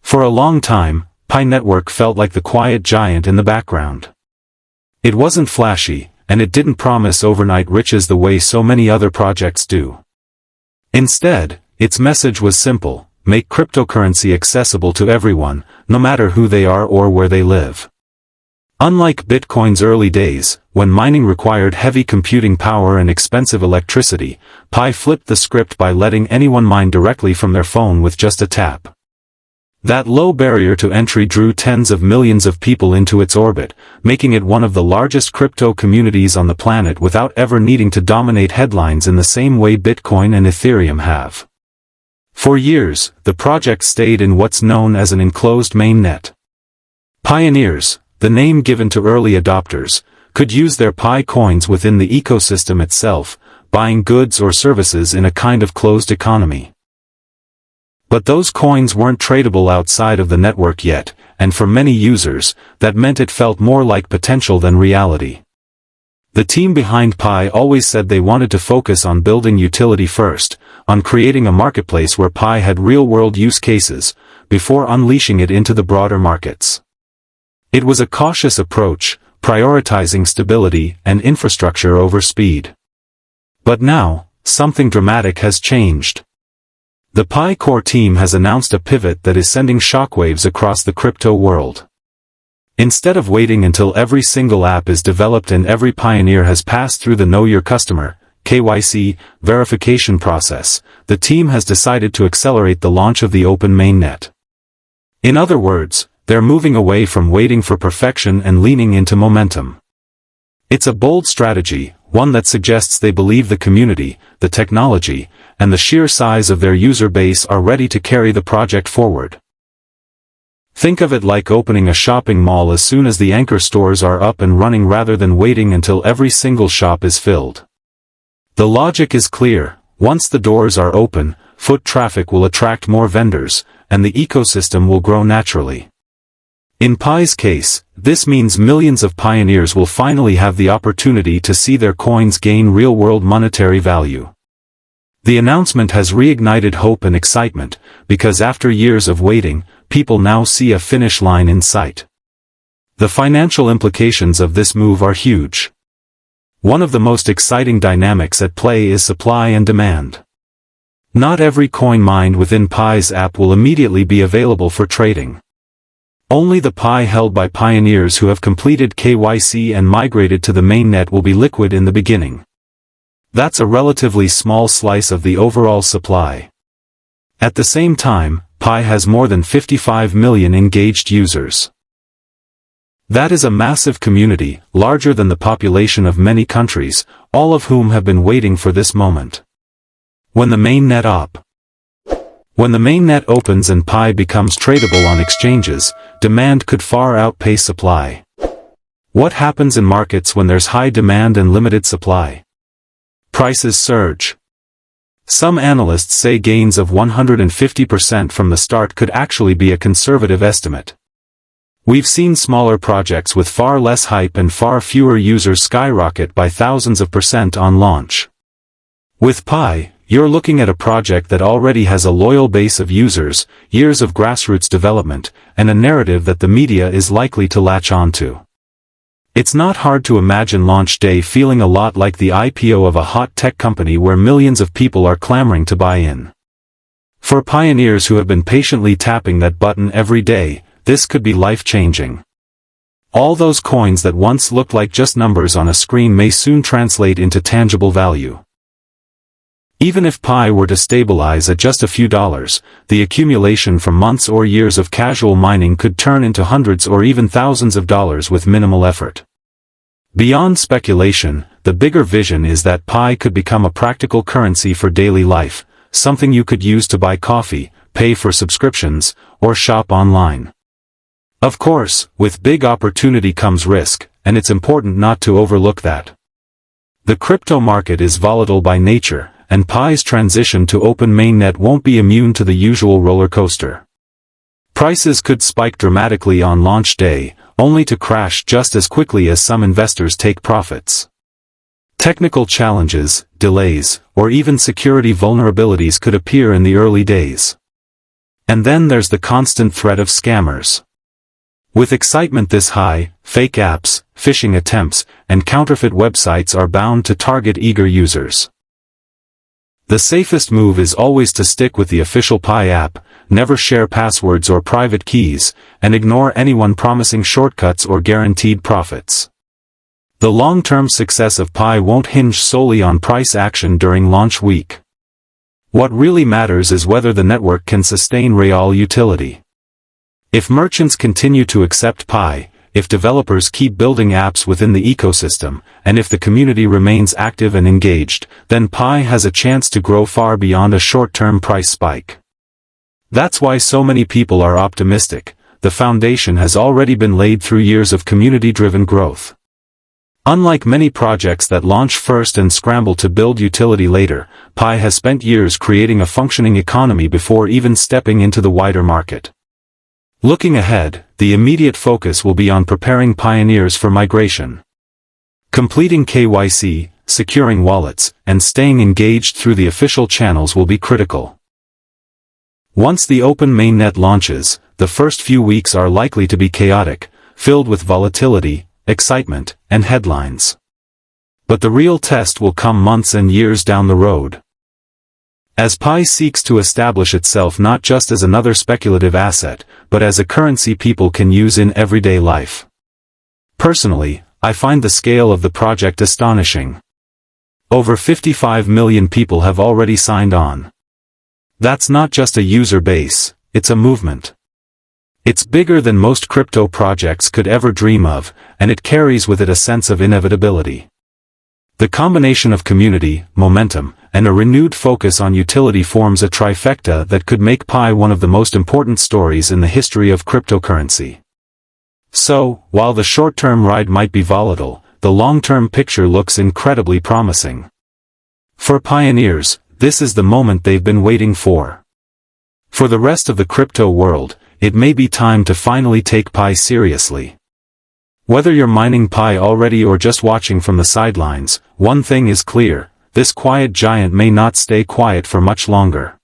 For a long time, Pi Network felt like the quiet giant in the background. It wasn't flashy, and it didn't promise overnight riches the way so many other projects do. Instead, its message was simple: make cryptocurrency accessible to everyone, no matter who they are or where they live. Unlike Bitcoin's early days, when mining required heavy computing power and expensive electricity, Pi flipped the script by letting anyone mine directly from their phone with just a tap. That low barrier to entry drew tens of millions of people into its orbit, making it one of the largest crypto communities on the planet without ever needing to dominate headlines in the same way Bitcoin and Ethereum have. For years, the project stayed in what's known as an enclosed mainnet. Pioneers, the name given to early adopters, could use their Pi coins within the ecosystem itself, buying goods or services in a kind of closed economy. But those coins weren't tradable outside of the network yet, and for many users, that meant it felt more like potential than reality. The team behind Pi always said they wanted to focus on building utility first, on creating a marketplace where Pi had real-world use cases, before unleashing it into the broader markets. It was a cautious approach, prioritizing stability and infrastructure over speed. But now, something dramatic has changed. The Pi core team has announced a pivot that is sending shockwaves across the crypto world. Instead of waiting until every single app is developed and every pioneer has passed through the Know Your Customer (KYC) verification process, the team has decided to accelerate the launch of the Open Mainnet. In other words, they're moving away from waiting for perfection and leaning into momentum. It's a bold strategy, one that suggests they believe the community, the technology, and the sheer size of their user base are ready to carry the project forward. Think of it like opening a shopping mall as soon as the anchor stores are up and running rather than waiting until every single shop is filled. The logic is clear: once the doors are open, foot traffic will attract more vendors, and the ecosystem will grow naturally. In Pi's case, this means millions of pioneers will finally have the opportunity to see their coins gain real-world monetary value. The announcement has reignited hope and excitement, because after years of waiting, people now see a finish line in sight. The financial implications of this move are huge. One of the most exciting dynamics at play is supply and demand. Not every coin mined within Pi's app will immediately be available for trading. Only the Pi held by pioneers who have completed KYC and migrated to the mainnet will be liquid in the beginning. That's a relatively small slice of the overall supply. At the same time, Pi has more than 55 million engaged users. That is a massive community, larger than the population of many countries, all of whom have been waiting for this moment. When the mainnet opens and Pi becomes tradable on exchanges, demand could far outpace supply. What happens in markets when there's high demand and limited supply? Prices surge. Some analysts say gains of 150% from the start could actually be a conservative estimate. We've seen smaller projects with far less hype and far fewer users skyrocket by thousands of % on launch. With Pi, you're looking at a project that already has a loyal base of users, years of grassroots development, and a narrative that the media is likely to latch onto. It's not hard to imagine launch day feeling a lot like the IPO of a hot tech company where millions of people are clamoring to buy in. For pioneers who have been patiently tapping that button every day, this could be life-changing. All those coins that once looked like just numbers on a screen may soon translate into tangible value. Even if Pi were to stabilize at just a few dollars, the accumulation from months or years of casual mining could turn into hundreds or even thousands of dollars with minimal effort. Beyond speculation, the bigger vision is that Pi could become a practical currency for daily life, something you could use to buy coffee, pay for subscriptions, or shop online. Of course, with big opportunity comes risk, and it's important not to overlook that. The crypto market is volatile by nature, and Pi's transition to Open Mainnet won't be immune to the usual roller coaster. Prices could spike dramatically on launch day, only to crash just as quickly as some investors take profits. Technical challenges, delays, or even security vulnerabilities could appear in the early days. And then there's the constant threat of scammers. With excitement this high, fake apps, phishing attempts, and counterfeit websites are bound to target eager users. The safest move is always to stick with the official Pi app, never share passwords or private keys, and ignore anyone promising shortcuts or guaranteed profits. The long-term success of Pi won't hinge solely on price action during launch week. What really matters is whether the network can sustain real utility. If merchants continue to accept Pi, if developers keep building apps within the ecosystem, and if the community remains active and engaged, then Pi has a chance to grow far beyond a short-term price spike. That's why so many people are optimistic. The foundation has already been laid through years of community-driven growth. Unlike many projects that launch first and scramble to build utility later, Pi has spent years creating a functioning economy before even stepping into the wider market. Looking ahead, the immediate focus will be on preparing pioneers for migration. Completing KYC, securing wallets, and staying engaged through the official channels will be critical. Once the Open Mainnet launches, the first few weeks are likely to be chaotic, filled with volatility, excitement, and headlines. But the real test will come months and years down the road. As Pi seeks to establish itself not just as another speculative asset, but as a currency people can use in everyday life. Personally, I find the scale of the project astonishing. Over 55 million people have already signed on. That's not just a user base, it's a movement. It's bigger than most crypto projects could ever dream of, and it carries with it a sense of inevitability. The combination of community, momentum, and a renewed focus on utility forms a trifecta that could make Pi one of the most important stories in the history of cryptocurrency. So, while the short-term ride might be volatile, the long-term picture looks incredibly promising. For pioneers, this is the moment they've been waiting for. For the rest of the crypto world, it may be time to finally take Pi seriously. Whether you're mining Pi already or just watching from the sidelines, one thing is clear: this quiet giant may not stay quiet for much longer.